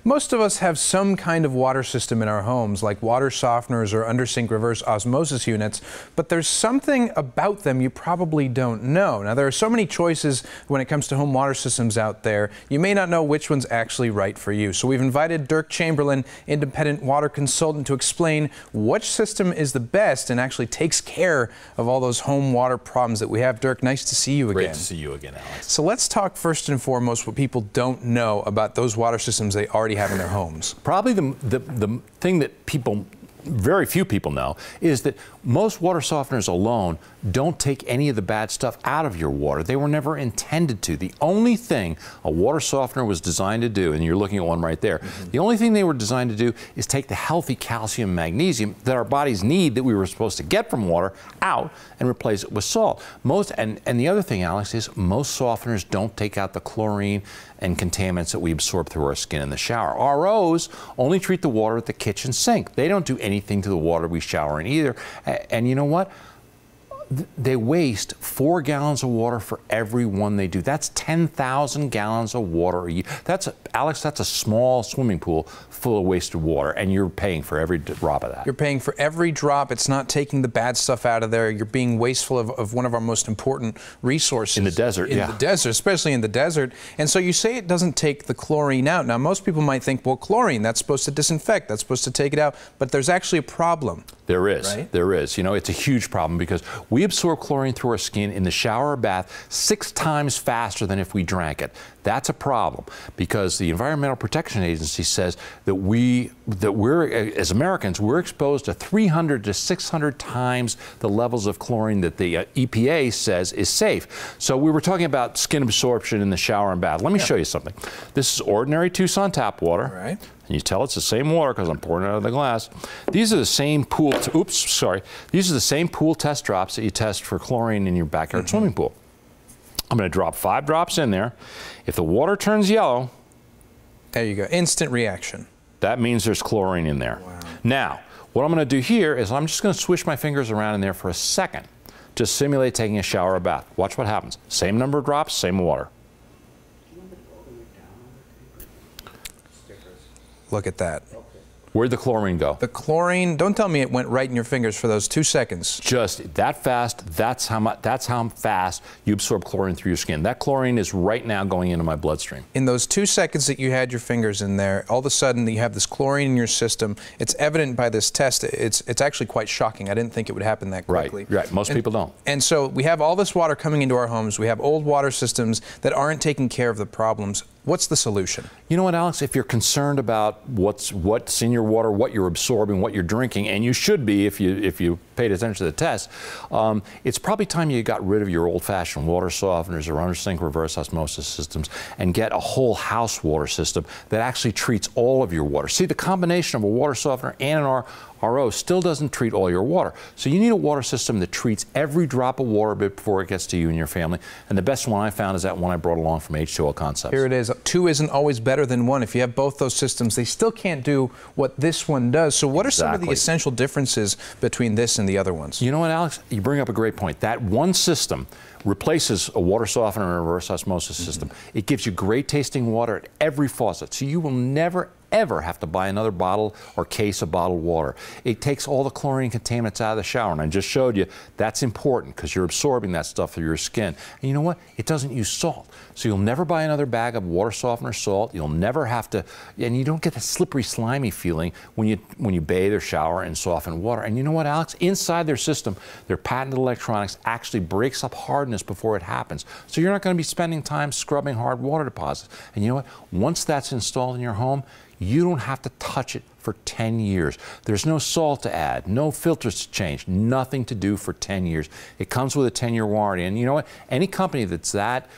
Most of us have some kind of water system in our homes, like water softeners or under-sink reverse osmosis units, but there's something about them you probably don't know. Now, there are so many choices when it comes to home water systems out there, you may not know which one's actually right for you. So we've invited Dirk Chamberlain, independent water consultant, to explain which system is the best and actually takes care of all those home water problems that we have. Dirk, nice to see you again. Great to see you again, Alex. So let's talk first and foremost what people don't know about those water systems they already have in their homes. Probably the thing that very few people know is that most water softeners alone don't take any of the bad stuff out of your water. They were never intended to. The only thing a water softener was designed to do, and you're looking at one right there, the only thing they were designed to do is take the healthy calcium and magnesium that our bodies need, that we were supposed to get from water, out and replace it with salt. And the other thing, Alex, is most softeners don't take out the chlorine and contaminants that we absorb through our skin in the shower. ROs only treat the water at the kitchen sink. They don't do anything to the water we shower in either. And you know what? They waste 4 gallons of water for every one they do. That's 10,000 gallons of water a year. Alex, that's a small swimming pool full of wasted water, and you're paying for every drop of that. You're paying for every drop. It's not taking the bad stuff out of there. You're being wasteful of one of our most important resources. In the desert, In the desert, especially in the desert. And so you say it doesn't take the chlorine out. Now, most people might think, well, chlorine, that's supposed to disinfect, that's supposed to take it out, but there's actually a problem. There is. Right? There is. You know, it's a huge problem because we absorb chlorine through our skin in the shower or bath 6 times faster than if we drank it. That's a problem because the Environmental Protection Agency says that we're as Americans, we're exposed to 300 to 600 times the levels of chlorine that the EPA says is safe. So we were talking about skin absorption in the shower and bath. Let me show you something. This is ordinary Tucson tap water. All right. And you tell it's the same water because I'm pouring it out of the glass. These are the same pool, these are the same pool test drops that you test for chlorine in your backyard swimming pool. I'm going to drop 5 drops in there. If the water turns yellow, there you go, instant reaction. That means there's chlorine in there. Wow. Now, what I'm going to do here is I'm just going to swish my fingers around in there for a second to simulate taking a shower or bath. Watch what happens. Same number of drops, same water. Look at that. Where'd the chlorine go? The chlorine, don't tell me it went right in your fingers for those 2 seconds. Just that fast. That's how fast you absorb chlorine through your skin. That chlorine is right now going into my bloodstream. In those 2 seconds that you had your fingers in there, all of a sudden you have this chlorine in your system. It's evident by this test. It's actually quite shocking. I didn't think it would happen that quickly. Right. Most people don't. And so we have all this water coming into our homes. We have old water systems that aren't taking care of the problems. What's the solution? You know what, Alex? If you're concerned about what's in your water, what you're absorbing, what you're drinking, and you should be if you paid attention to the test, it's probably time you got rid of your old-fashioned water softeners or under-sink reverse osmosis systems and get a whole house water system that actually treats all of your water. See, the combination of a water softener and an RO still doesn't treat all your water. So you need a water system that treats every drop of water before it gets to you and your family. And the best one I found is that one I brought along from H2O Concepts. Here it is. 2 isn't always better than 1. If you have both those systems, they still can't do what this one does. So what are some of the essential differences between this and the other ones? You know what, Alex? You bring up a great point. That one system replaces a water softener and a reverse osmosis system. It gives you great tasting water at every faucet. So you will never ever have to buy another bottle or case of bottled water. It takes all the chlorine contaminants out of the shower, and I just showed you that's important because you're absorbing that stuff through your skin. And you know what? It doesn't use salt. So you'll never buy another bag of water softener salt. You'll never have to, and you don't get the slippery, slimy feeling when you bathe or shower in softened water. And you know what, Alex? Inside their system, their patented electronics actually breaks up hardness before it happens. So you're not going to be spending time scrubbing hard water deposits. And you know what? Once that's installed in your home, you don't have to touch it for 10 years. There's no salt to add, no filters to change, nothing to do for 10 years. It comes with a 10-year warranty. And you know what? Any company that's that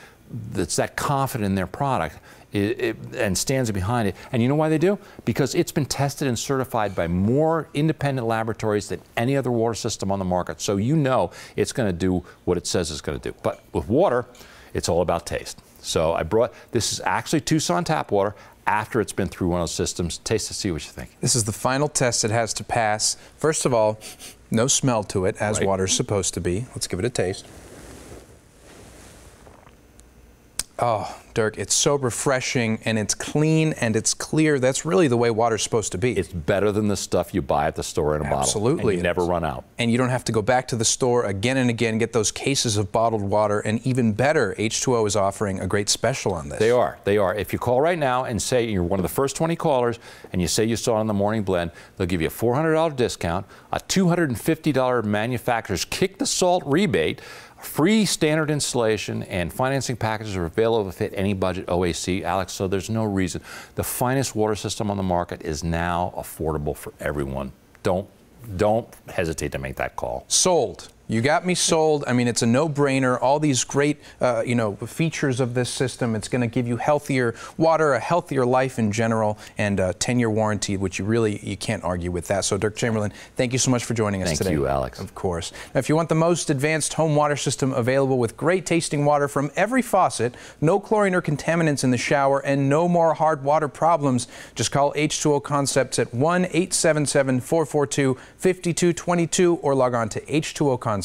confident in their product and stands behind it. And you know why they do? Because it's been tested and certified by more independent laboratories than any other water system on the market. So you know it's going to do what it says it's going to do. But with water, it's all about taste. So this is actually Tucson tap water after it's been through one of those systems. Taste to see what you think. This is the final test it has to pass. First of all, no smell to it, as water's supposed to be. Let's give it a taste. Oh, Dirk. It's so refreshing, and it's clean, and it's clear. That's really the way water's supposed to be. It's better than the stuff you buy at the store in a bottle. Absolutely. And you never run out. And you don't have to go back to the store again and again, get those cases of bottled water. And even better, H2O is offering a great special on this. They are. They are. If you call right now and say you're one of the first 20 callers and you say you saw it on the Morning Blend, they'll give you a $400 discount, a $250 manufacturer's kick the salt rebate, free standard installation, and financing packages are available to fit any budget OAC, Alex, so there's no reason. The finest water system on the market is now affordable for everyone. Don't hesitate to make that call. Sold. You got me sold. I mean, it's a no-brainer. All these great, features of this system. It's going to give you healthier water, a healthier life in general, and a 10-year warranty, which you can't argue with that. So, Dirk Chamberlain, thank you so much for joining us today. Thank you, Alex. Of course. Now, if you want the most advanced home water system available with great tasting water from every faucet, no chlorine or contaminants in the shower, and no more hard water problems, just call H2O Concepts at 1-877-442-5222 or log on to H2OConcepts.com.